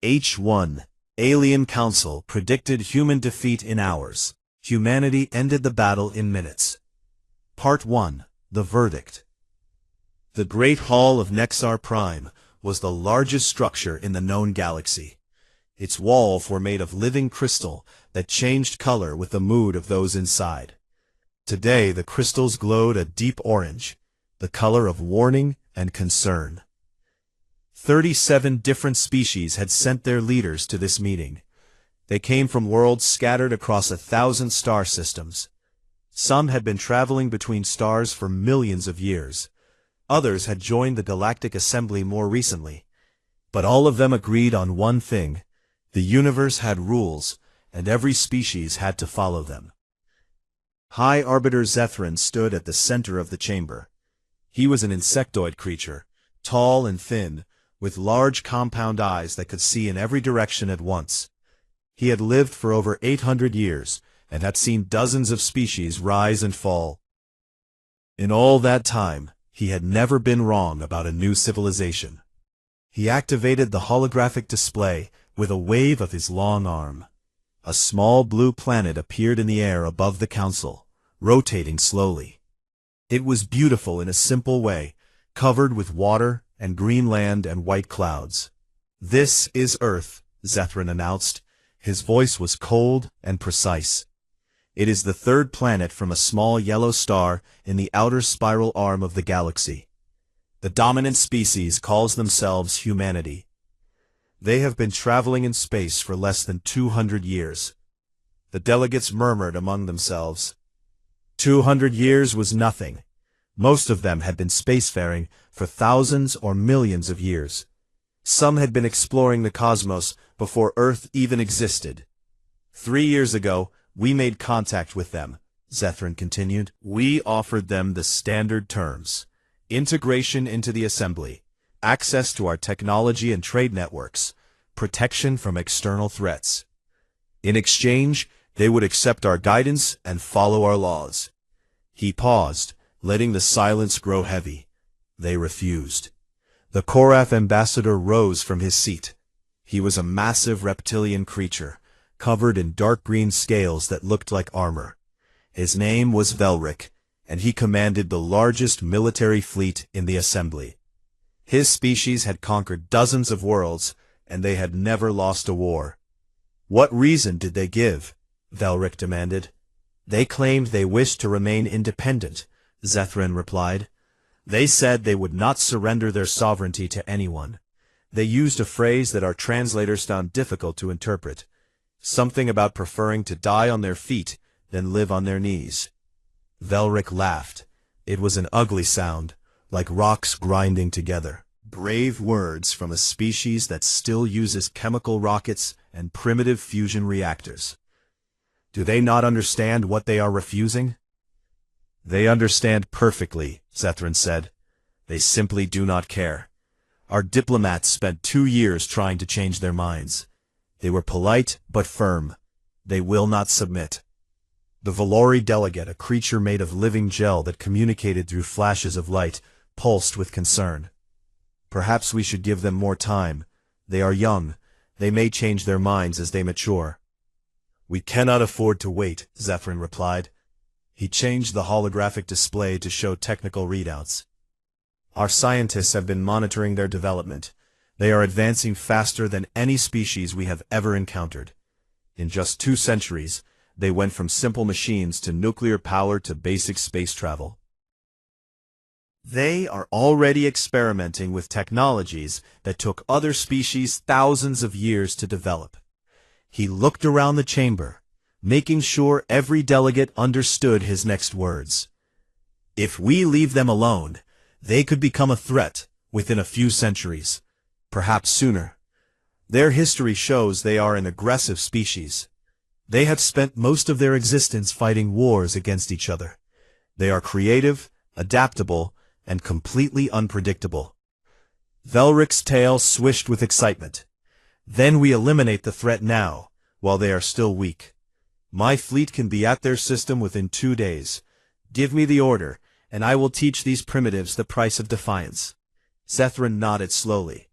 H1. Alien Council predicted human defeat in hours. Humanity ended the battle in minutes. Part 1. The Verdict. The Great Hall of Nexar Prime was the largest structure in the known galaxy. Its walls were made of living crystal that changed color with the mood of those inside. Today the crystals glowed a deep orange, the color of warning and concern. 37 different species had sent their leaders to this meeting. They came from worlds scattered across 1,000 star systems. Some had been traveling between stars for millions of years. Others had joined the Galactic Assembly more recently. But all of them agreed on one thing: the universe had rules, and every species had to follow them. High Arbiter Zethran stood at the center of the chamber. He was an insectoid creature, tall and thin, with large compound eyes that could see in every direction at once. He had lived for over 800 years, and had seen dozens of species rise and fall. In all that time, he had never been wrong about a new civilization. He activated the holographic display with a wave of his long arm. A small blue planet appeared in the air above the council, rotating slowly. It was beautiful in a simple way, covered with water and green land and white clouds. "This is Earth," Zethran announced. His voice was cold and precise. "It is the third planet from a small yellow star in the outer spiral arm of the galaxy. The dominant species calls themselves humanity. They have been traveling in space for less than 200 years. The delegates murmured among themselves. 200 years was nothing. Most of them had been spacefaring for thousands or millions of years. Some had been exploring the cosmos before Earth even existed. 3 years ago, we made contact with them," Zethran continued. "We offered them the standard terms: integration into the Assembly, access to our technology and trade networks, protection from external threats. In exchange, they would accept our guidance and follow our laws." He paused, letting the silence grow heavy. They refused. The Korath ambassador rose from his seat. He was a massive reptilian creature, covered in dark green scales that looked like armor. His name was Velric, and he commanded the largest military fleet in the Assembly. His species had conquered dozens of worlds, and they had never lost a war. "What reason did they give?" Velric demanded. "They claimed they wished to remain independent," Zethran replied. "They said they would not surrender their sovereignty to anyone. They used a phrase that our translators found difficult to interpret. Something about preferring to die on their feet than live on their knees." Velric laughed. It was an ugly sound, like rocks grinding together. Brave words from a species that still uses chemical rockets and primitive fusion reactors. "Do they not understand what they are refusing?" "They understand perfectly," Zethran said. "They simply do not care. Our diplomats spent 2 years trying to change their minds. They were polite but firm. They will not submit." The Valori delegate, a creature made of living gel that communicated through flashes of light, pulsed with concern. "Perhaps we should give them more time. They are young. They may change their minds as they mature." "We cannot afford to wait," Zethran replied. He changed the holographic display to show technical readouts. "Our scientists have been monitoring their development. They are advancing faster than any species we have ever encountered. In just 2 centuries, they went from simple machines to nuclear power to basic space travel. They are already experimenting with technologies that took other species thousands of years to develop." He looked around the chamber, making sure every delegate understood his next words. "If we leave them alone, they could become a threat within a few centuries, perhaps sooner. Their history shows they are an aggressive species. They have spent most of their existence fighting wars against each other. They are creative, adaptable, and completely unpredictable." Velric's tail swished with excitement. "Then we eliminate the threat now, while they are still weak. My fleet can be at their system within 2 days. Give me the order, and I will teach these primitives the price of defiance." Zethran nodded slowly.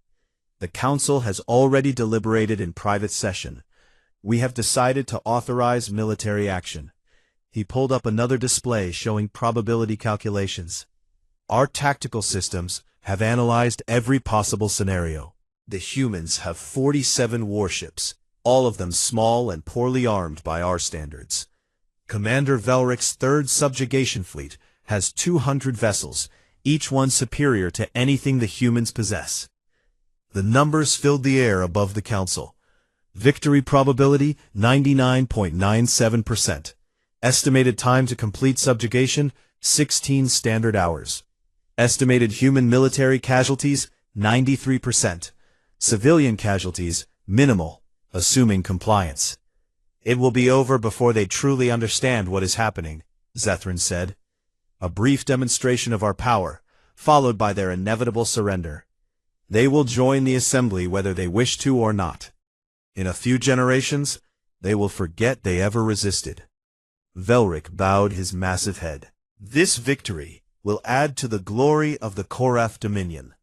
The Council has already deliberated in private session. We have decided to authorize military action. He pulled up another display showing probability calculations. Our tactical systems have analyzed every possible scenario. The humans have 47 warships, all of them small and poorly armed by our standards. Commander Velric's third subjugation fleet has 200 vessels, each one superior to anything the humans possess. The numbers filled the air above the Council. Victory probability 99.97%. Estimated time to complete subjugation 16 standard hours. Estimated human military casualties 93%. Civilian casualties minimal, assuming compliance. It will be over before they truly understand what is happening, Zethrin said. A brief demonstration of our power, followed by their inevitable surrender. They will join the assembly whether they wish to or not. In a few generations, they will forget they ever resisted. Velric bowed his massive head. This victory will add to the glory of the Korath Dominion.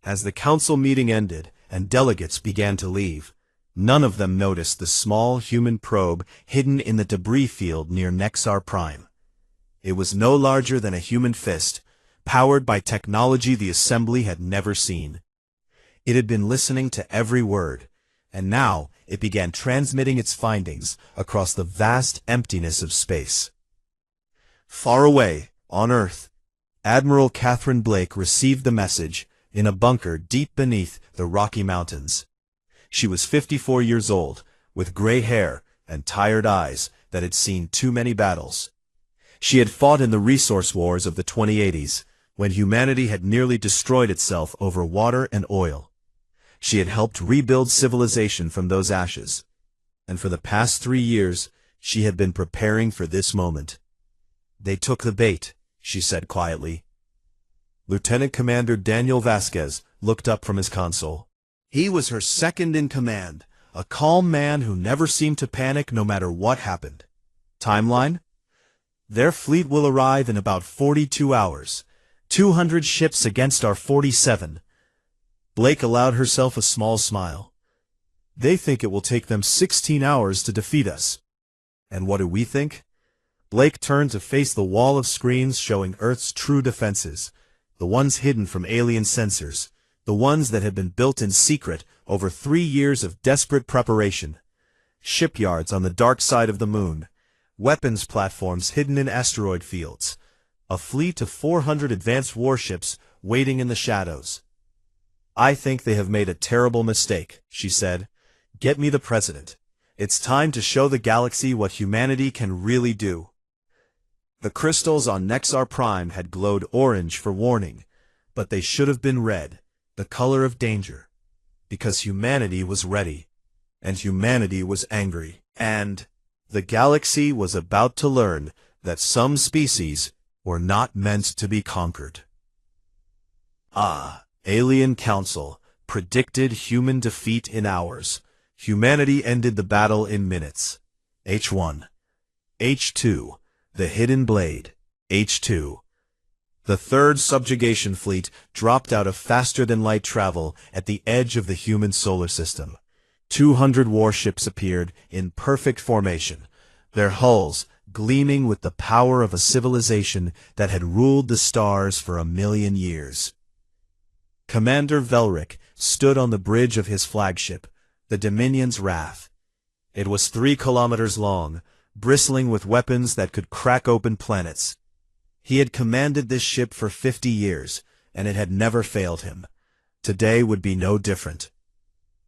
As the council meeting ended and delegates began to leave, none of them noticed the small human probe hidden in the debris field near Nexar Prime. It was no larger than a human fist, powered by technology the assembly had never seen. It had been listening to every word, and now it began transmitting its findings across the vast emptiness of space. Far away, on Earth, Admiral Catherine Blake received the message in a bunker deep beneath the Rocky Mountains. She was 54 years old, with gray hair and tired eyes that had seen too many battles. She had fought in the resource wars of the 2080s, when humanity had nearly destroyed itself over water and oil. She had helped rebuild civilization from those ashes, and for the past 3 years, she had been preparing for this moment. They took the bait, she said quietly. Lieutenant Commander Daniel Vasquez looked up from his console. He was her second in command, a calm man who never seemed to panic no matter what happened. Timeline? Their fleet will arrive in about 42 hours. 200 ships against our 47. Blake allowed herself a small smile. They think it will take them 16 hours to defeat us. And what do we think? Blake turned to face the wall of screens showing Earth's true defenses, the ones hidden from alien sensors, the ones that had been built in secret over 3 years of desperate preparation. Shipyards on the dark side of the moon, weapons platforms hidden in asteroid fields, a fleet of 400 advanced warships waiting in the shadows. I think they have made a terrible mistake, she said. Get me the president. It's time to show the galaxy what humanity can really do. The crystals on Nexar Prime had glowed orange for warning, but they should have been red, the color of danger, because humanity was ready, and humanity was angry, and the galaxy was about to learn that some species were not meant to be conquered. Alien Council predicted human defeat in hours. Humanity ended the battle in minutes. H1. H2. The Hidden Blade. H2. The third subjugation fleet dropped out of faster-than-light travel at the edge of the human solar system. 200 warships appeared in perfect formation, their hulls gleaming with the power of a civilization that had ruled the stars for 1,000,000 years. Commander Velric stood on the bridge of his flagship, the Dominion's Wrath. It was 3 kilometers long, bristling with weapons that could crack open planets. He had commanded this ship for 50 years, and it had never failed him. Today would be no different.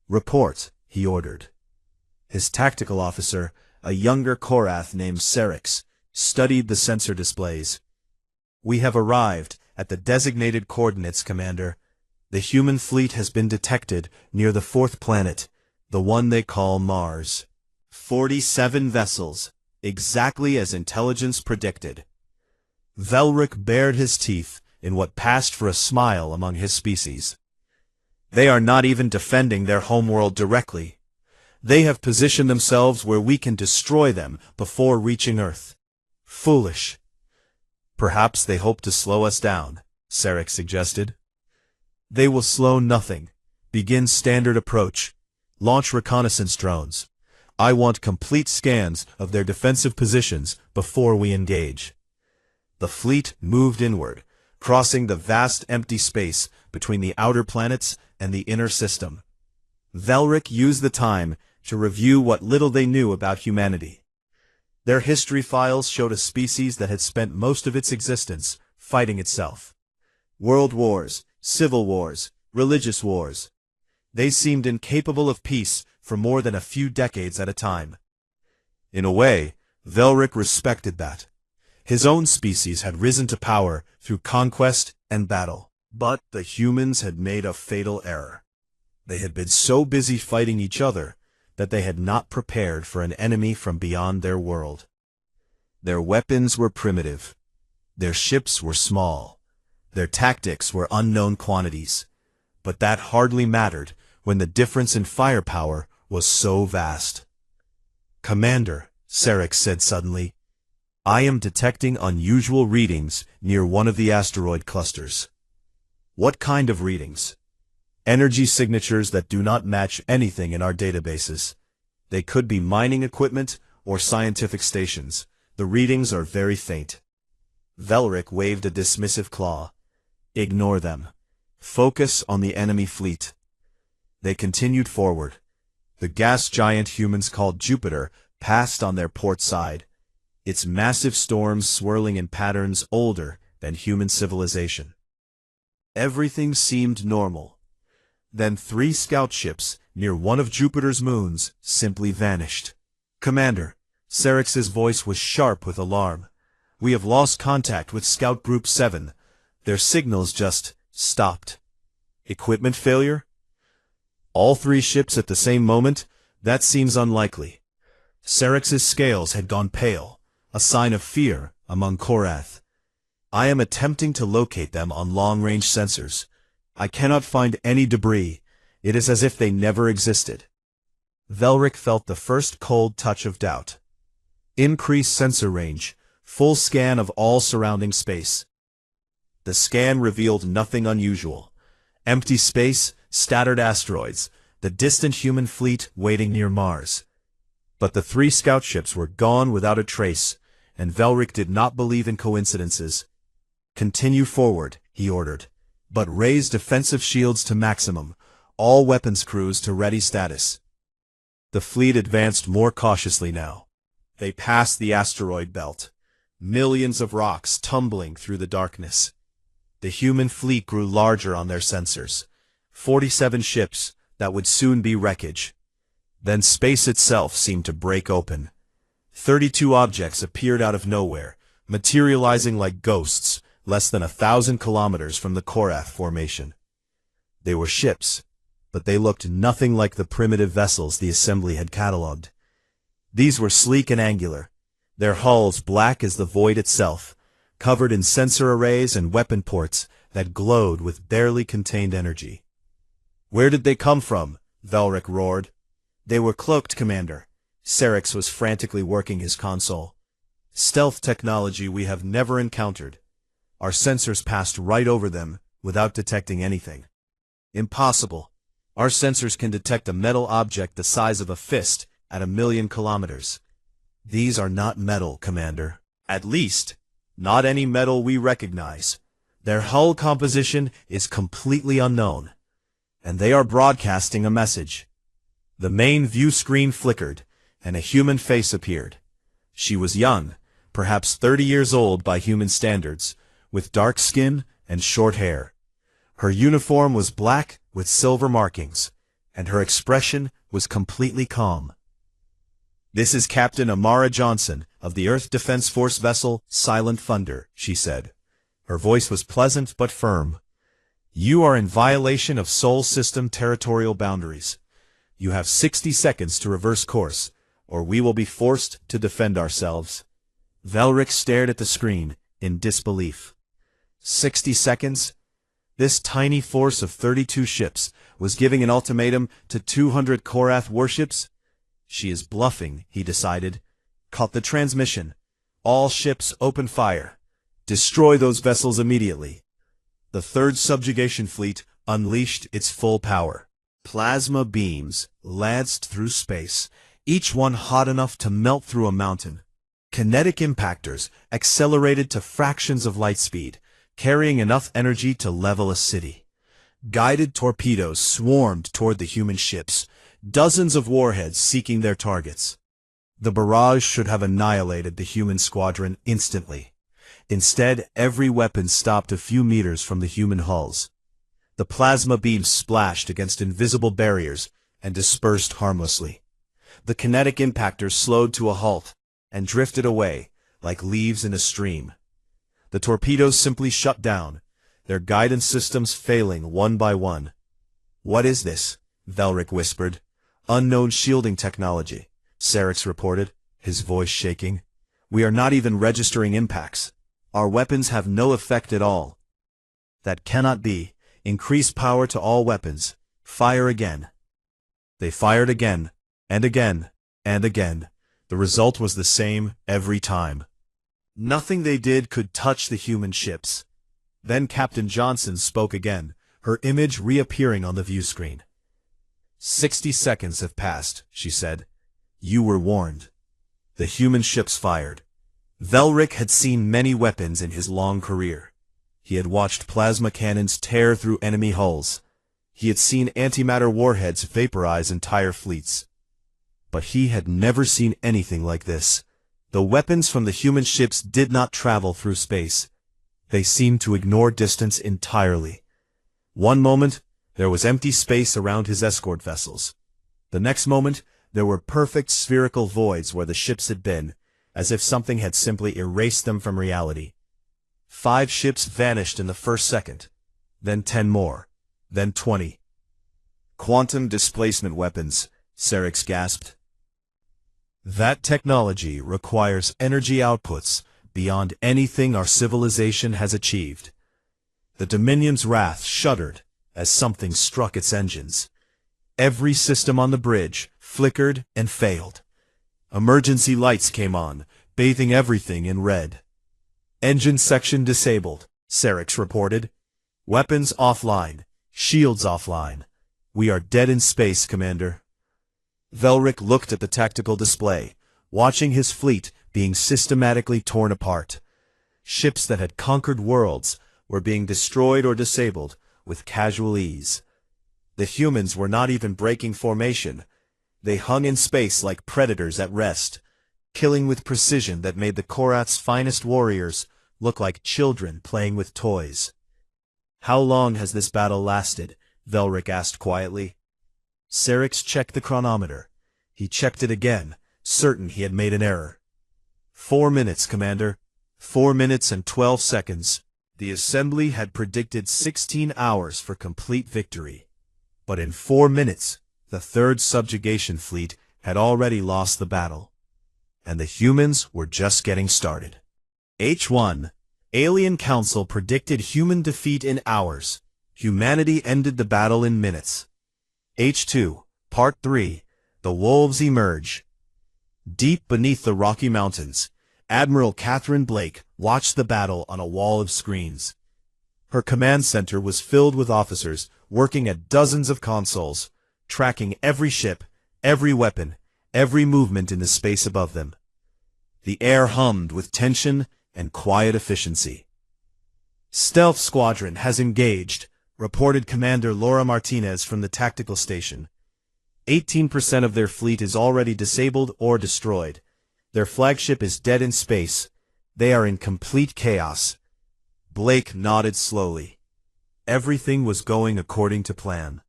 Report, he ordered. His tactical officer, a younger Korath named Serix, studied the sensor displays. We have arrived at the designated coordinates, Commander. The human fleet has been detected near the 4th planet, the one they call Mars. 47 vessels, exactly as intelligence predicted. Velric bared his teeth in what passed for a smile among his species. They are not even defending their homeworld directly. They have positioned themselves where we can destroy them before reaching Earth. Foolish. Perhaps they hope to slow us down, Serix suggested. They will slow nothing. Begin standard approach. Launch reconnaissance drones. I want complete scans of their defensive positions before we engage. The fleet moved inward, crossing the vast empty space between the outer planets and the inner system. Velric used the time to review what little they knew about humanity. Their history files showed a species that had spent most of its existence fighting itself. World wars, civil wars, religious wars. They seemed incapable of peace for more than a few decades at a time. In a way, Velric respected that. His own species had risen to power through conquest and battle. But the humans had made a fatal error. They had been so busy fighting each other that they had not prepared for an enemy from beyond their world. Their weapons were primitive. Their ships were small. Their tactics were unknown quantities. But that hardly mattered when the difference in firepower was so vast. "Commander," Serix said suddenly, "I am detecting unusual readings near one of the asteroid clusters." "What kind of readings?" "Energy signatures that do not match anything in our databases. They could be mining equipment or scientific stations. The readings are very faint." Velric waved a dismissive claw. "Ignore them. Focus on the enemy fleet." They continued forward. The gas giant humans called Jupiter passed on their port side, its massive storms swirling in patterns older than human civilization. Everything seemed normal. Then 3 scout ships near one of Jupiter's moons simply vanished. "Commander," Serix's voice was sharp with alarm. "We have lost contact with Scout Group 7. Their signals just stopped." "Equipment failure?" "All 3 ships at the same moment? That seems unlikely." Serix's scales had gone pale, a sign of fear among Korath. "I am attempting to locate them on long-range sensors. I cannot find any debris. It is as if they never existed." Velric felt the first cold touch of doubt. Increase sensor range, full scan of all surrounding space. The scan revealed nothing unusual. Empty space, scattered asteroids, the distant human fleet waiting near Mars. But the 3 scout ships were gone without a trace, and Velric did not believe in coincidences. "Continue forward," he ordered, "but raise defensive shields to maximum, all weapons crews to ready status." The fleet advanced more cautiously now. They passed the asteroid belt, millions of rocks tumbling through the darkness. The human fleet grew larger on their sensors. 47 ships that would soon be wreckage. Then space itself seemed to break open. 32 objects appeared out of nowhere, materializing like ghosts, less than 1,000 kilometers from the Korath formation. They were ships, but they looked nothing like the primitive vessels the assembly had catalogued. These were sleek and angular, their hulls black as the void itself, covered in sensor arrays and weapon ports that glowed with barely contained energy. "Where did they come from?" Velric roared. "They were cloaked, Commander." Serix was frantically working his console. "Stealth technology we have never encountered. Our sensors passed right over them without detecting anything." "Impossible. Our sensors can detect a metal object the size of a fist at 1,000,000 kilometers. These are not metal, Commander. At least, not any metal we recognize. Their hull composition is completely unknown. And they are broadcasting a message." The main view screen flickered, and a human face appeared. She was young, perhaps 30 years old by human standards, with dark skin and short hair. Her uniform was black with silver markings, and her expression was completely calm. "This is Captain Amara Johnson of the Earth Defense Force vessel Silent Thunder," she said. Her voice was pleasant but firm. "You are in violation of Sol System territorial boundaries. You have 60 seconds to reverse course, or we will be forced to defend ourselves." Velric stared at the screen in disbelief. 60 seconds? This tiny force of 32 ships was giving an ultimatum to 200 Korath warships? She is bluffing, he decided. Cut the transmission. All ships open fire. Destroy those vessels immediately. The third subjugation fleet unleashed its full power. Plasma beams lanced through space, each one hot enough to melt through a mountain. Kinetic impactors accelerated to fractions of light speed, carrying enough energy to level a city. Guided torpedoes swarmed toward the human ships, dozens of warheads seeking their targets. The barrage should have annihilated the human squadron instantly. Instead, every weapon stopped a few meters from the human hulls. The plasma beams splashed against invisible barriers and dispersed harmlessly. The kinetic impactors slowed to a halt and drifted away like leaves in a stream. The torpedoes simply shut down, their guidance systems failing one by one. "What is this?" Velric whispered. "Unknown shielding technology," Cerex reported, his voice shaking. "We are not even registering impacts. Our weapons have no effect at all." "That cannot be. Increase power to all weapons. Fire again." They fired again, and again, and again. The result was the same every time. Nothing they did could touch the human ships. Then Captain Johnson spoke again, her image reappearing on the view screen. 60 seconds have passed, she said. "You were warned." The human ships fired. Velric had seen many weapons in his long career. He had watched plasma cannons tear through enemy hulls. He had seen antimatter warheads vaporize entire fleets. But he had never seen anything like this. The weapons from the human ships did not travel through space. They seemed to ignore distance entirely. One moment, there was empty space around his escort vessels. The next moment, there were perfect spherical voids where the ships had been, as if something had simply erased them from reality. 5 ships vanished in the first second, then 10 more, then 20. "Quantum displacement weapons," Cerex gasped. "That technology requires energy outputs beyond anything our civilization has achieved." The Dominion's wrath shuddered as something struck its engines. Every system on the bridge flickered and failed. Emergency lights came on, bathing everything in red. "Engine section disabled," Cerex reported. "Weapons offline. Shields offline. We are dead in space, Commander." Velric looked at the tactical display, watching his fleet being systematically torn apart. Ships that had conquered worlds were being destroyed or disabled with casual ease. The humans were not even breaking formation. They hung in space like predators at rest, killing with precision that made the Korath's finest warriors look like children playing with toys. "How long has this battle lasted?" Velric asked quietly. Cerex checked the chronometer. He checked it again, certain he had made an error. 4 minutes, Commander. 4 minutes and 12 seconds. The Assembly had predicted 16 hours for complete victory. But in 4 minutes, the Third Subjugation Fleet had already lost the battle. And the humans were just getting started. H1. Alien Council predicted human defeat in hours. Humanity ended the battle in minutes. H2. Part 3. The Wolves Emerge. Deep beneath the Rocky Mountains, Admiral Catherine Blake watched the battle on a wall of screens. Her command center was filled with officers working at dozens of consoles, tracking every ship, every weapon, every movement in the space above them. The air hummed with tension and quiet efficiency. "Stealth Squadron has engaged," reported Commander Laura Martinez from the tactical station. 18% of their fleet is already disabled or destroyed. Their flagship is dead in space. They are in complete chaos. Blake nodded slowly. Everything was going according to plan.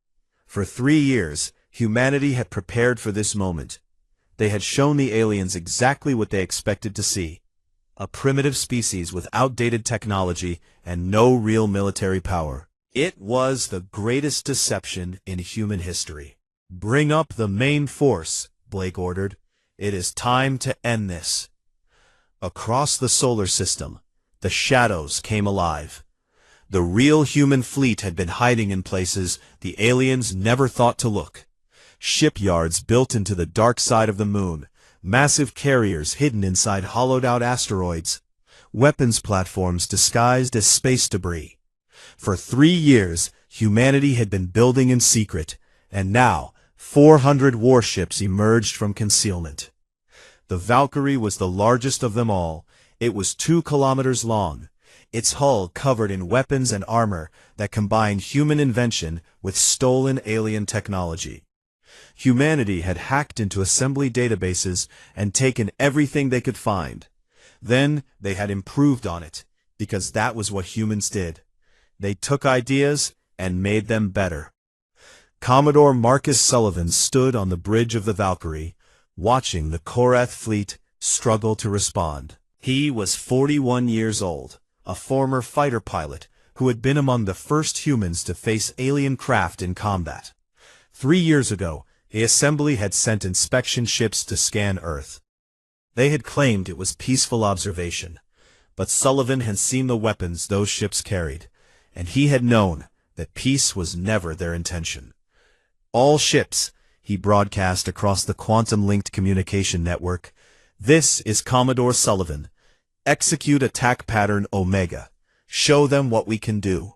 For 3 years, humanity had prepared for this moment. They had shown the aliens exactly what they expected to see. A primitive species with outdated technology and no real military power. It was the greatest deception in human history. "Bring up the main force," Blake ordered. "It is time to end this." Across the solar system, the shadows came alive. The real human fleet had been hiding in places the aliens never thought to look. Shipyards built into the dark side of the moon, massive carriers hidden inside hollowed-out asteroids, weapons platforms disguised as space debris. For 3 years, humanity had been building in secret, And now, 400 warships emerged from concealment. The Valkyrie was the largest of them all. It was 2 kilometers long, its hull covered in weapons and armor that combined human invention with stolen alien technology. Humanity had hacked into assembly databases and taken everything they could find. Then they had improved on it, because that was what humans did. They took ideas and made them better. Commodore Marcus Sullivan stood on the bridge of the Valkyrie, watching the Korath fleet struggle to respond. He was 41 years old, a former fighter pilot who had been among the first humans to face alien craft in combat. 3 years ago, the Assembly had sent inspection ships to scan Earth. They had claimed it was peaceful observation, but Sullivan had seen the weapons those ships carried, and he had known that peace was never their intention. All ships, he broadcast across the quantum-linked communication network. This is Commodore Sullivan. Execute attack pattern Omega. Show them what we can do.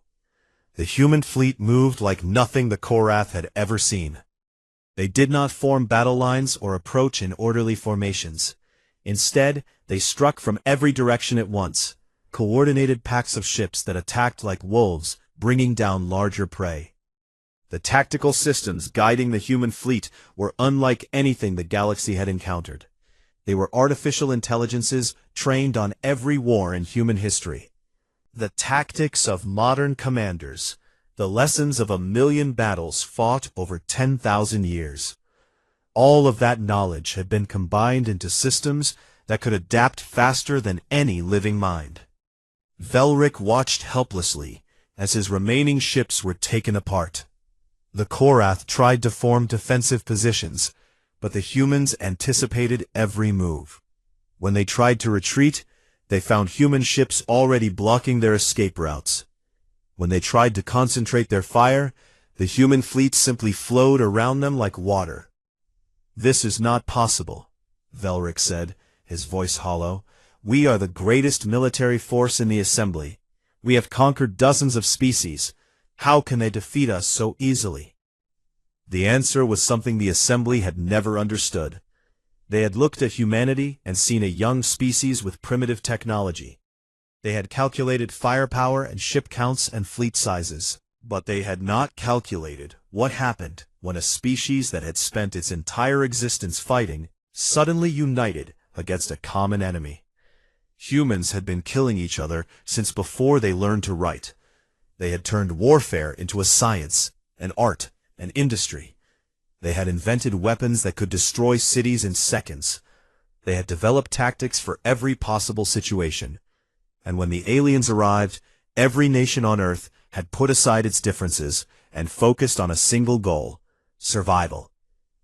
The human fleet moved like nothing the Korath had ever seen. They did not form battle lines or approach in orderly formations. Instead, they struck from every direction at once, coordinated packs of ships that attacked like wolves, bringing down larger prey. The tactical systems guiding the human fleet were unlike anything the galaxy had encountered. They were artificial intelligences trained on every war in human history. The tactics of modern commanders, the lessons of 1,000,000 battles fought over 10,000 years. All of that knowledge had been combined into systems that could adapt faster than any living mind. Velric watched helplessly as his remaining ships were taken apart. The Korath tried to form defensive positions, but the humans anticipated every move. When they tried to retreat, they found human ships already blocking their escape routes. When they tried to concentrate their fire, the human fleet simply flowed around them like water. "This is not possible," Velric said, his voice hollow. "We are the greatest military force in the Assembly. We have conquered dozens of species. How can they defeat us so easily?" The answer was something the Assembly had never understood. They had looked at humanity and seen a young species with primitive technology. They had calculated firepower and ship counts and fleet sizes, but they had not calculated what happened when a species that had spent its entire existence fighting suddenly united against a common enemy. Humans had been killing each other since before they learned to write. They had turned warfare into a science, an art, an industry. They had invented weapons that could destroy cities in seconds. They had developed tactics for every possible situation. And when the aliens arrived, every nation on Earth had put aside its differences and focused on a single goal: survival.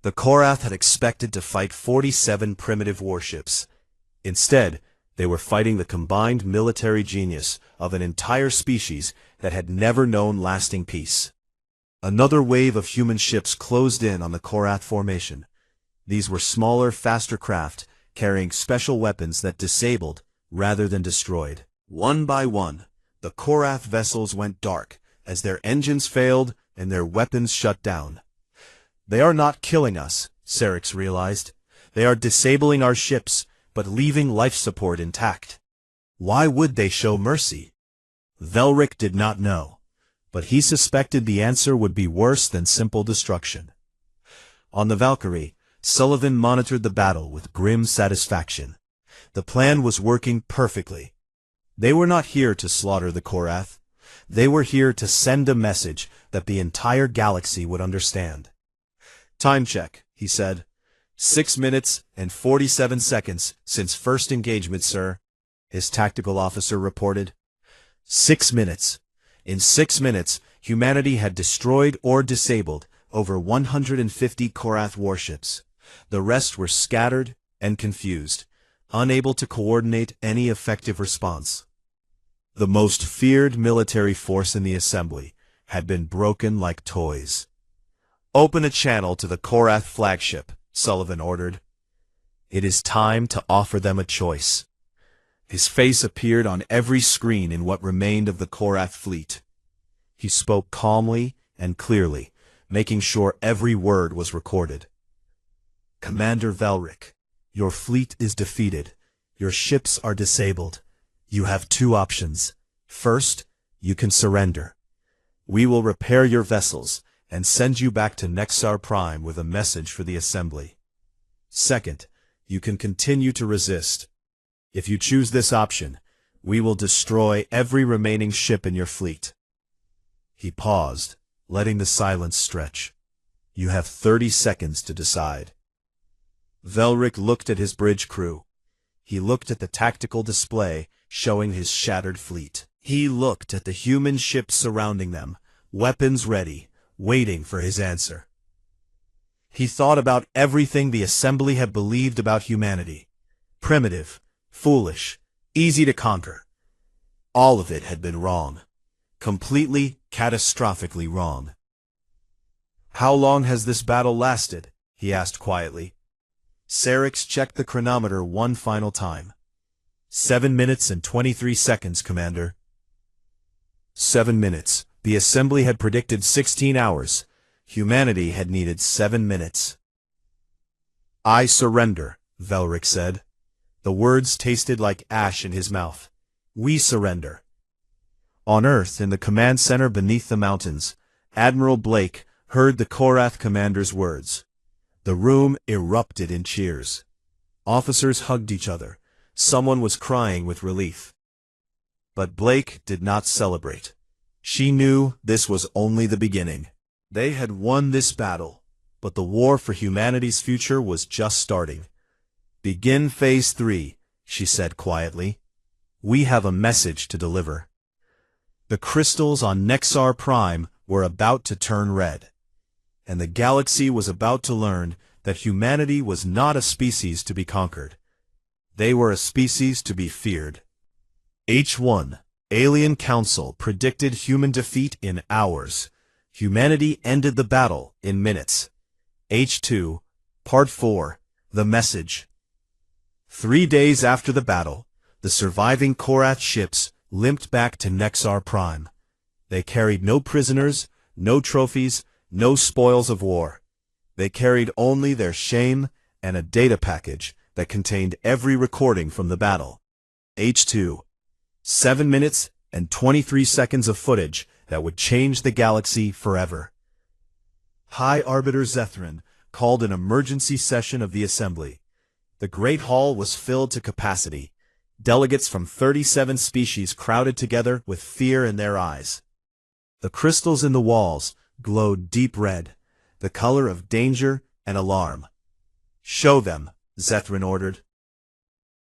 The Korath had expected to fight 47 primitive warships. Instead, they were fighting the combined military genius of an entire species that had never known lasting peace. Another wave of human ships closed in on the Korath formation. These were smaller, faster craft, carrying special weapons that disabled rather than destroyed. One by one, the Korath vessels went dark as their engines failed and their weapons shut down. "They are not killing us," Cerix realized. "They are disabling our ships, but leaving life support intact. Why would they show mercy?" Velric did not know, but he suspected the answer would be worse than simple destruction. On the Valkyrie, Sullivan monitored the battle with grim satisfaction. The plan was working perfectly. They were not here to slaughter the Korath. They were here to send a message that the entire galaxy would understand. "Time check," he said. 6 minutes and 47 seconds since first engagement, sir," his tactical officer reported. 6 minutes. In 6 minutes, humanity had destroyed or disabled over 150 Korath warships. The rest were scattered and confused, unable to coordinate any effective response. The most feared military force in the Assembly had been broken like toys. "Open a channel to the Korath flagship," Sullivan ordered. "It is time to offer them a choice." His face appeared on every screen in what remained of the Korath fleet. He spoke calmly and clearly, making sure every word was recorded. Commander Velric, your fleet is defeated. Your ships are disabled. You have two options. First, you can surrender. We will repair your vessels and send you back to Nexar Prime with a message for the Assembly. Second, you can continue to resist. If you choose this option, we will destroy every remaining ship in your fleet. He paused, letting the silence stretch. You have 30 seconds to decide. Velric looked at his bridge crew. He looked at the tactical display showing his shattered fleet. He looked at the human ships surrounding them, weapons ready, waiting for his answer. He thought about everything the Assembly had believed about humanity. Primitive, foolish, easy to conquer. All of it had been wrong. Completely, catastrophically wrong. How long has this battle lasted? He asked quietly. Cerix checked the chronometer one final time. 7 minutes and 23 seconds, Commander. 7 minutes. The Assembly had predicted 16 hours. Humanity had needed 7 minutes. I surrender, Velric said. The words tasted like ash in his mouth. We surrender. On Earth, in the command center beneath the mountains, Admiral Blake heard the Korath commander's words. The room erupted in cheers. Officers hugged each other. Someone was crying with relief. But Blake did not celebrate. She knew this was only the beginning. They had won this battle, but the war for humanity's future was just starting. Begin Phase 3, she said quietly. We have a message to deliver. The crystals on Nexar Prime were about to turn red, and the galaxy was about to learn that humanity was not a species to be conquered. They were a species to be feared. H1, Alien Council predicted human defeat in hours. Humanity ended the battle in minutes. H2, Part 4, The Message. 3 days after the battle, the surviving Korath ships limped back to Nexar Prime. They carried no prisoners, no trophies, no spoils of war. They carried only their shame and a data package that contained every recording from the battle. H2, 7 minutes and 23 seconds of footage that would change the galaxy forever. High Arbiter Zethrin called an emergency session of the Assembly. The Great Hall was filled to capacity. Delegates from 37 species crowded together with fear in their eyes. The crystals in the walls glowed deep red, the color of danger and alarm. Show them, Zethrin ordered.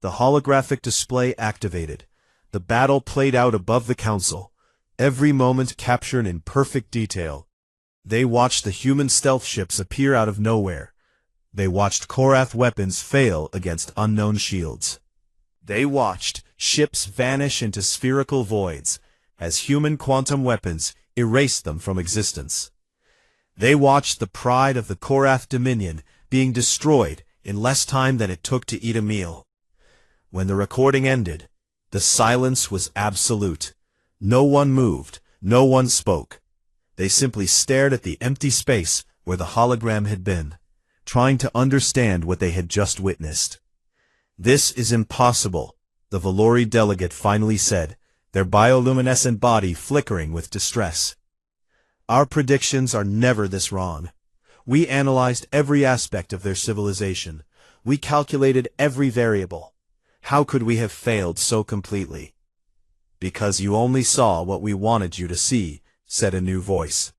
The holographic display activated. The battle played out above the council, every moment captured in perfect detail. They watched the human stealth ships appear out of nowhere. They watched Korath weapons fail against unknown shields. They watched ships vanish into spherical voids as human quantum weapons erased them from existence. They watched the pride of the Korath Dominion being destroyed in less time than it took to eat a meal. When the recording ended, the silence was absolute. No one moved, no one spoke. They simply stared at the empty space where the hologram had been, trying to understand what they had just witnessed. This is impossible, the Valori delegate finally said, their bioluminescent body flickering with distress. Our predictions are never this wrong. We analyzed every aspect of their civilization. We calculated every variable. How could we have failed so completely? Because you only saw what we wanted you to see, said a new voice.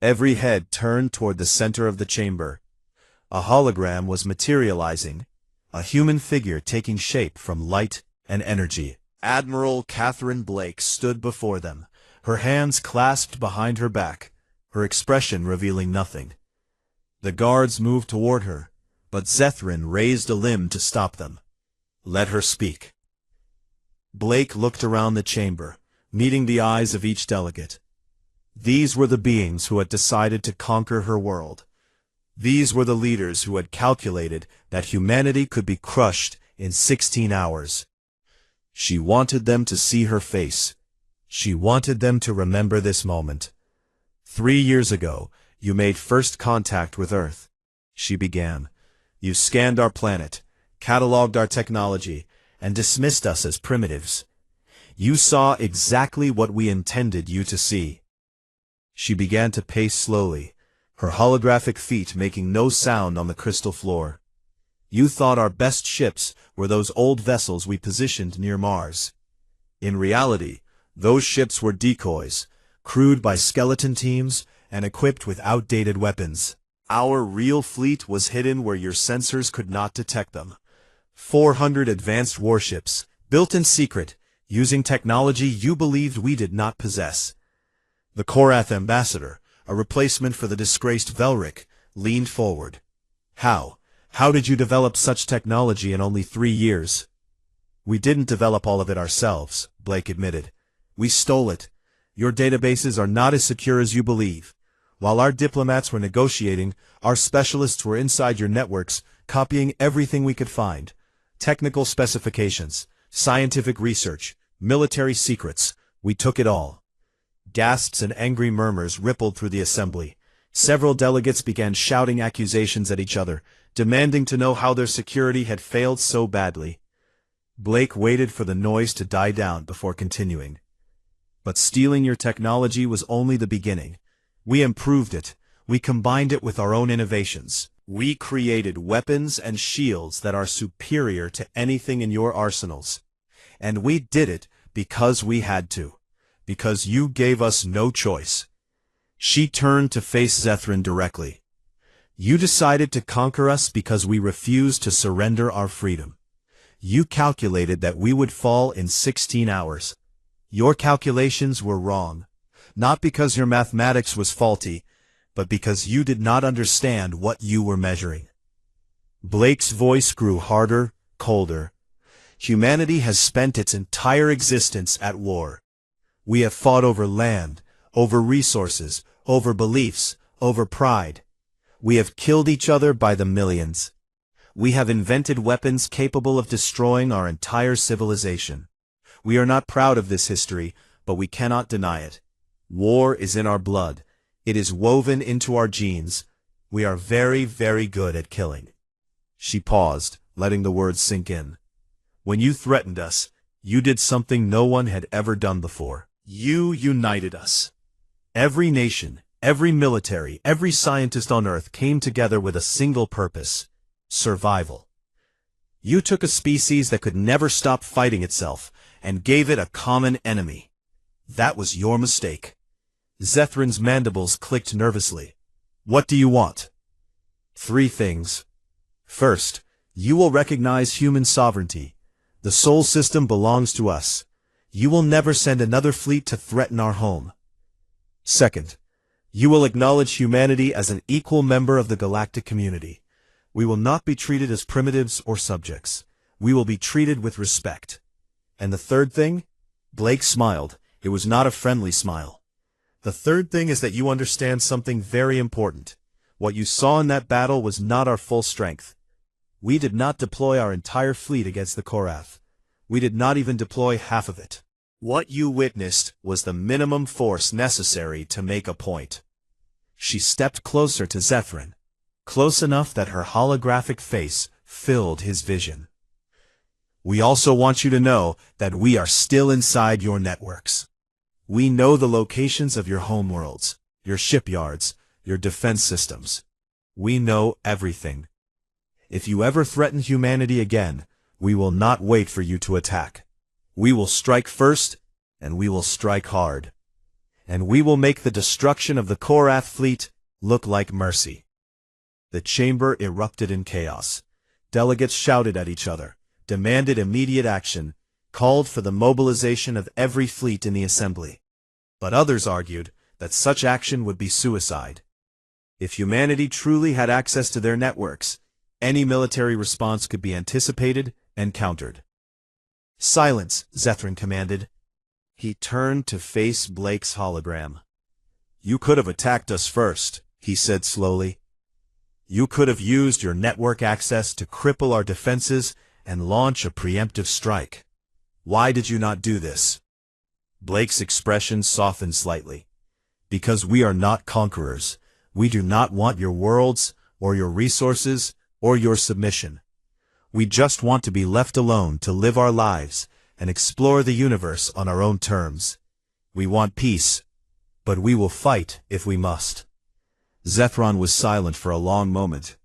Every head turned toward the center of the chamber. A hologram was materializing, a human figure taking shape from light and energy. Admiral Catherine Blake stood before them, her hands clasped behind her back, her expression revealing nothing. The guards moved toward her, but Zethrin raised a limb to stop them. Let her speak. Blake looked around the chamber, meeting the eyes of each delegate. These were the beings who had decided to conquer her world. These were the leaders who had calculated that humanity could be crushed in 16 hours. She wanted them to see her face. She wanted them to remember this moment. 3 years ago, You made first contact with Earth. She began. You scanned our planet, cataloged our technology, and dismissed us as primitives. You saw exactly what we intended you to see. She began to pace slowly, her holographic feet making no sound on the crystal floor. You thought our best ships were those old vessels we positioned near Mars. In reality, those ships were decoys, crewed by skeleton teams and equipped with outdated weapons. Our real fleet was hidden where your sensors could not detect them. 400 advanced warships, built in secret, using technology you believed we did not possess. The Korath ambassador, a replacement for the disgraced Velric, leaned forward. How did you develop such technology in only 3 years? We didn't develop all of it ourselves, Blake admitted. We stole it. Your databases are not as secure as you believe. While our diplomats were negotiating, our specialists were inside your networks, copying everything we could find. Technical specifications, scientific research, military secrets. We took it all. Gasps and angry murmurs rippled through the assembly. Several delegates began shouting accusations at each other, demanding to know how their security had failed so badly. Blake waited for the noise to die down before continuing. But stealing your technology was only the beginning. We improved it. We combined it with our own innovations. We created weapons and shields that are superior to anything in your arsenals. And we did it because we had to. Because you gave us no choice. She turned to face Zethrin directly. You decided to conquer us because we refused to surrender our freedom. You calculated that we would fall in 16 hours. Your calculations were wrong. Not because your mathematics was faulty, but because you did not understand what you were measuring. Blake's voice grew harder, colder. Humanity has spent its entire existence at war. We have fought over land, over resources, over beliefs, over pride. We have killed each other by the millions. We have invented weapons capable of destroying our entire civilization. We are not proud of this history, but we cannot deny it. War is in our blood. It is woven into our genes. We are very, very good at killing. She paused, letting the words sink in. When you threatened us, you did something no one had ever done before. You united us. Every nation, every military, every scientist on Earth came together with a single purpose: survival. You took a species that could never stop fighting itself and gave it a common enemy. That was your mistake. Zethrin's mandibles clicked nervously. What do you want? 3 things. First, you will recognize human sovereignty. The Sol system belongs to us. You will never send another fleet to threaten our home. Second, you will acknowledge humanity as an equal member of the galactic community. We will not be treated as primitives or subjects. We will be treated with respect. And the third thing? Blake smiled. It was not a friendly smile. The third thing is that you understand something very important. What you saw in that battle was not our full strength. We did not deploy our entire fleet against the Korath. We did not even deploy half of it. What you witnessed was the minimum force necessary to make a point. She stepped closer to Zethrin, close enough that her holographic face filled his vision. We also want you to know that we are still inside your networks. We know the locations of your homeworlds, your shipyards, your defense systems. We know everything. If you ever threaten humanity again, we will not wait for you to attack. We will strike first, and we will strike hard. And we will make the destruction of the Korath fleet look like mercy. The chamber erupted in chaos. Delegates shouted at each other, demanded immediate action, called for the mobilization of every fleet in the assembly. But others argued that such action would be suicide. If humanity truly had access to their networks, any military response could be anticipated and countered. Silence, Zethrin commanded. He turned to face Blake's hologram. You could have attacked us first, he said slowly. You could have used your network access to cripple our defenses and launch a preemptive strike. Why did you not do this? Blake's expression softened slightly. Because we are not conquerors. We do not want your worlds, or your resources, or your submission. We just want to be left alone to live our lives and explore the universe on our own terms. We want peace, but we will fight if we must." Zethron was silent for a long moment.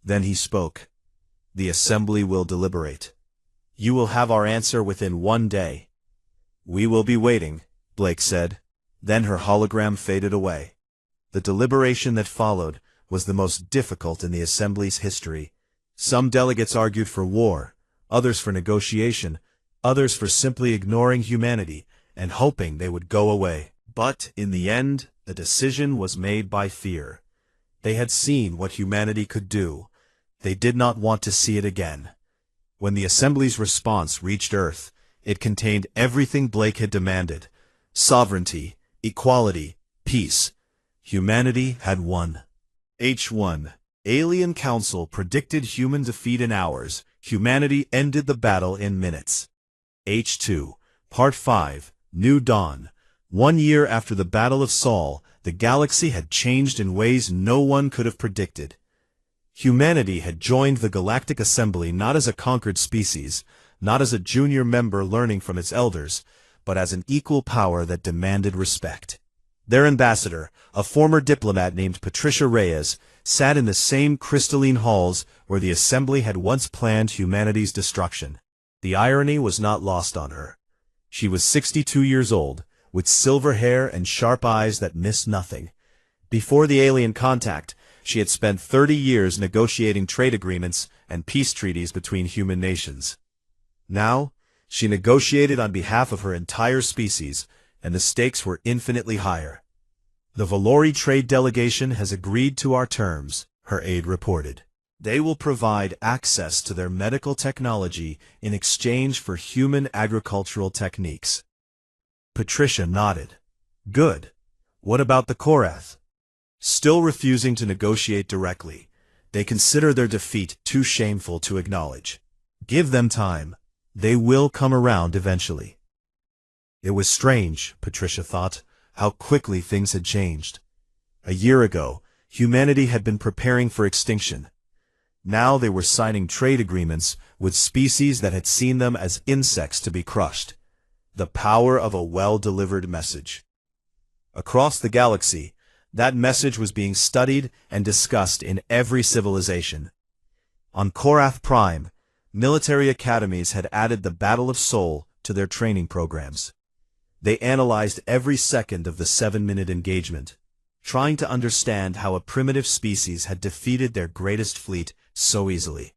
Then he spoke. "The assembly will deliberate. You will have our answer within 1 day." "We will be waiting," Blake said. Then her hologram faded away. The deliberation that followed was the most difficult in the assembly's history. Some delegates argued for war, others for negotiation, others for simply ignoring humanity and hoping they would go away. But in the end, the decision was made by fear. They had seen what humanity could do. They did not want to see it again. When the assembly's response reached Earth, it contained everything Blake had demanded: sovereignty, equality, peace. Humanity had won. H1. Alien Council predicted human defeat in hours. Humanity ended the battle in minutes. H2. Part 5. New Dawn. 1 year after the Battle of Sol, the galaxy had changed in ways no one could have predicted. Humanity had joined the Galactic Assembly not as a conquered species, not as a junior member learning from its elders, but as an equal power that demanded respect. Their ambassador, a former diplomat named Patricia Reyes, sat in the same crystalline halls where the Assembly had once planned humanity's destruction. The irony was not lost on her. She was 62 years old, with silver hair and sharp eyes that missed nothing. Before the alien contact, she had spent 30 years negotiating trade agreements and peace treaties between human nations. Now, she negotiated on behalf of her entire species, and the stakes were infinitely higher. "The Valori trade delegation has agreed to our terms," her aide reported. "They will provide access to their medical technology in exchange for human agricultural techniques." Patricia nodded. "Good. What about the Korath?" Still refusing to negotiate directly, they consider their defeat too shameful to acknowledge. Give them time. They will come around eventually. It was strange, Patricia thought, how quickly things had changed. A year ago, humanity had been preparing for extinction. Now they were signing trade agreements with species that had seen them as insects to be crushed. The power of a well-delivered message. Across the galaxy, that message was being studied and discussed in every civilization. On Korath Prime, military academies had added the Battle of Sol to their training programs. They analyzed every second of the 7-minute engagement, trying to understand how a primitive species had defeated their greatest fleet so easily.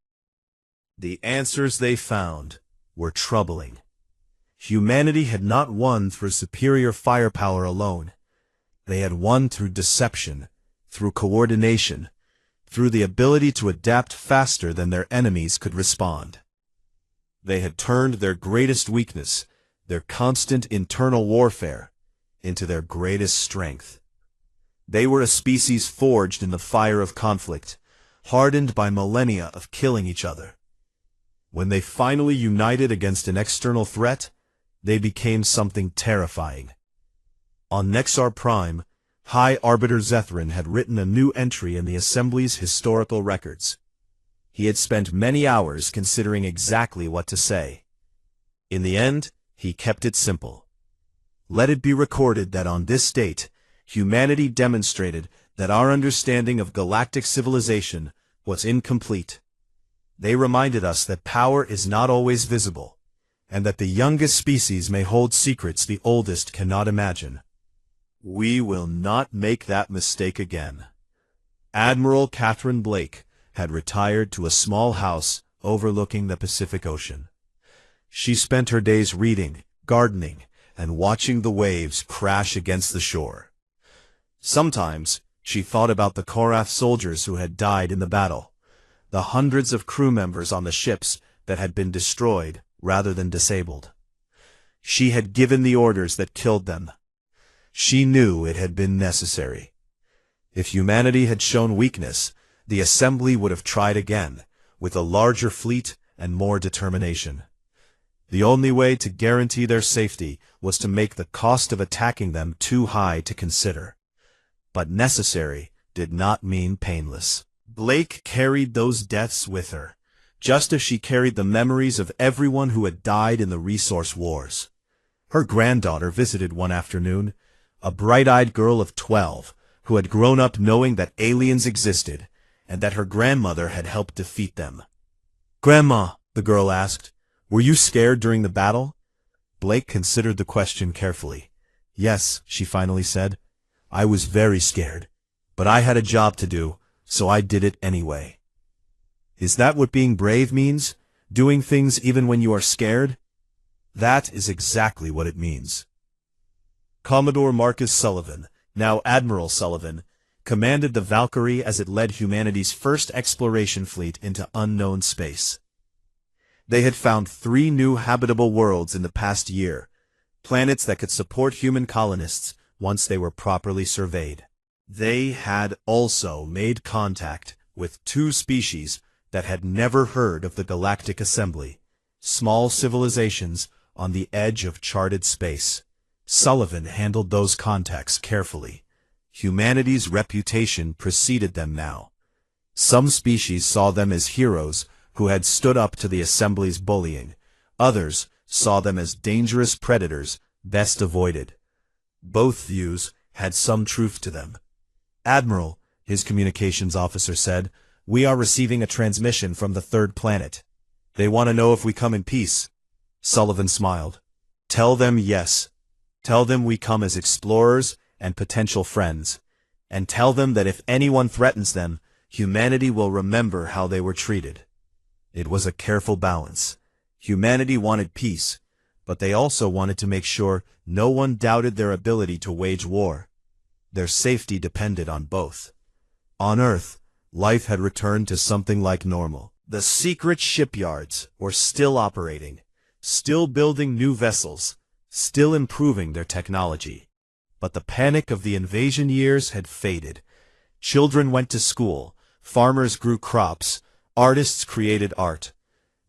The answers they found were troubling. Humanity had not won through superior firepower alone. They had won through deception, through coordination, through the ability to adapt faster than their enemies could respond. They had turned their greatest weakness, their constant internal warfare, into their greatest strength. They were a species forged in the fire of conflict, hardened by millennia of killing each other. When they finally united against an external threat, they became something terrifying. On Nexar Prime, High Arbiter Zethron had written a new entry in the Assembly's historical records. He had spent many hours considering exactly what to say. In the end, he kept it simple. Let it be recorded that on this date, humanity demonstrated that our understanding of galactic civilization was incomplete. They reminded us that power is not always visible, and that the youngest species may hold secrets the oldest cannot imagine. We will not make that mistake again. Admiral Catherine Blake had retired to a small house overlooking the Pacific Ocean. She spent her days reading, gardening, and watching the waves crash against the shore. Sometimes she thought about the Korath soldiers who had died in the battle, the hundreds of crew members on the ships that had been destroyed rather than disabled. She had given the orders that killed them. She knew it had been necessary. If humanity had shown weakness, the Assembly would have tried again, with a larger fleet and more determination. The only way to guarantee their safety was to make the cost of attacking them too high to consider. But necessary did not mean painless. Blake carried those deaths with her, just as she carried the memories of everyone who had died in the resource wars. Her granddaughter visited one afternoon, a bright-eyed girl of 12, who had grown up knowing that aliens existed, and that her grandmother had helped defeat them. "Grandma," the girl asked, "were you scared during the battle?" Blake considered the question carefully. "Yes," she finally said. "I was very scared, but I had a job to do, so I did it anyway." Is that what being brave means? Doing things even when you are scared? That is exactly what it means. Commodore Marcus Sullivan, now Admiral Sullivan, commanded the Valkyrie as it led humanity's first exploration fleet into unknown space. They had found 3 new habitable worlds in the past year, planets that could support human colonists once they were properly surveyed. They had also made contact with 2 species that had never heard of the Galactic Assembly, small civilizations on the edge of charted space. Sullivan handled those contacts carefully. Humanity's reputation preceded them now. Some species saw them as heroes who had stood up to the Assembly's bullying. Others saw them as dangerous predators best avoided. Both views had some truth to them. "Admiral," his communications officer said, "we are receiving a transmission from the 3rd planet. They want to know if we come in peace." Sullivan smiled. "Tell them yes. Tell them we come as explorers and potential friends. And tell them that if anyone threatens them, humanity will remember how they were treated." It was a careful balance. Humanity wanted peace, but they also wanted to make sure no one doubted their ability to wage war. Their safety depended on both. On Earth, life had returned to something like normal. The secret shipyards were still operating, still building new vessels, still improving their technology. But the panic of the invasion years had faded. Children went to school, farmers grew crops, artists created art.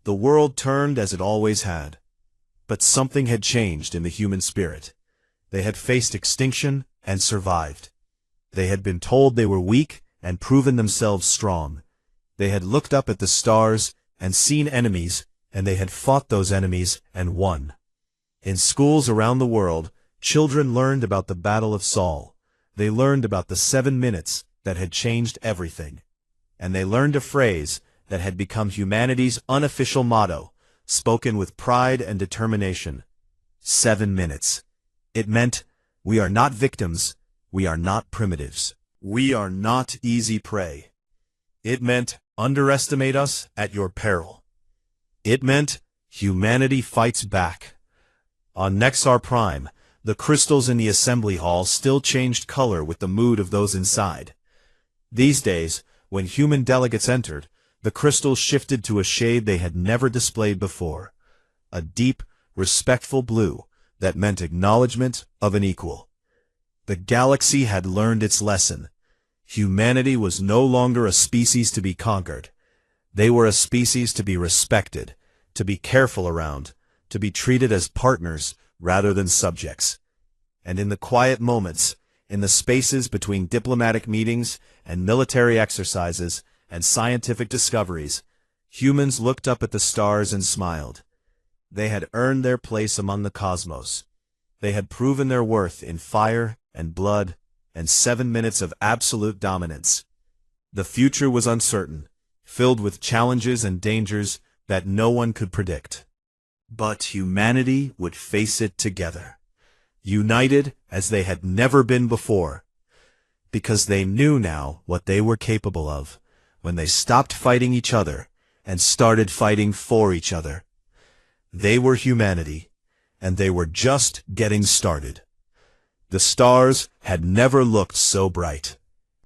The world turned as it always had. But something had changed in the human spirit. They had faced extinction and survived. They had been told they were weak and proven themselves strong. They had looked up at the stars and seen enemies, and they had fought those enemies and won. In schools around the world, children learned about the Battle of Saul. They learned about the 7 minutes that had changed everything. And they learned a phrase that had become humanity's unofficial motto, spoken with pride and determination. 7 minutes. It meant, we are not victims, we are not primitives. We are not easy prey. It meant, underestimate us at your peril. It meant, humanity fights back. On Nexar Prime, the crystals in the assembly hall still changed color with the mood of those inside. These days, when human delegates entered, the crystals shifted to a shade they had never displayed before. A deep, respectful blue that meant acknowledgement of an equal. The galaxy had learned its lesson. Humanity was no longer a species to be conquered. They were a species to be respected, to be careful around, to be treated as partners rather than subjects. And in the quiet moments, in the spaces between diplomatic meetings and military exercises and scientific discoveries, humans looked up at the stars and smiled. They had earned their place among the cosmos. They had proven their worth in fire and blood and 7 minutes of absolute dominance. The future was uncertain, filled with challenges and dangers that no one could predict. But humanity would face it together, united as they had never been before, because they knew now what they were capable of when they stopped fighting each other and started fighting for each other. They were humanity, and they were just getting started. The stars had never looked so bright.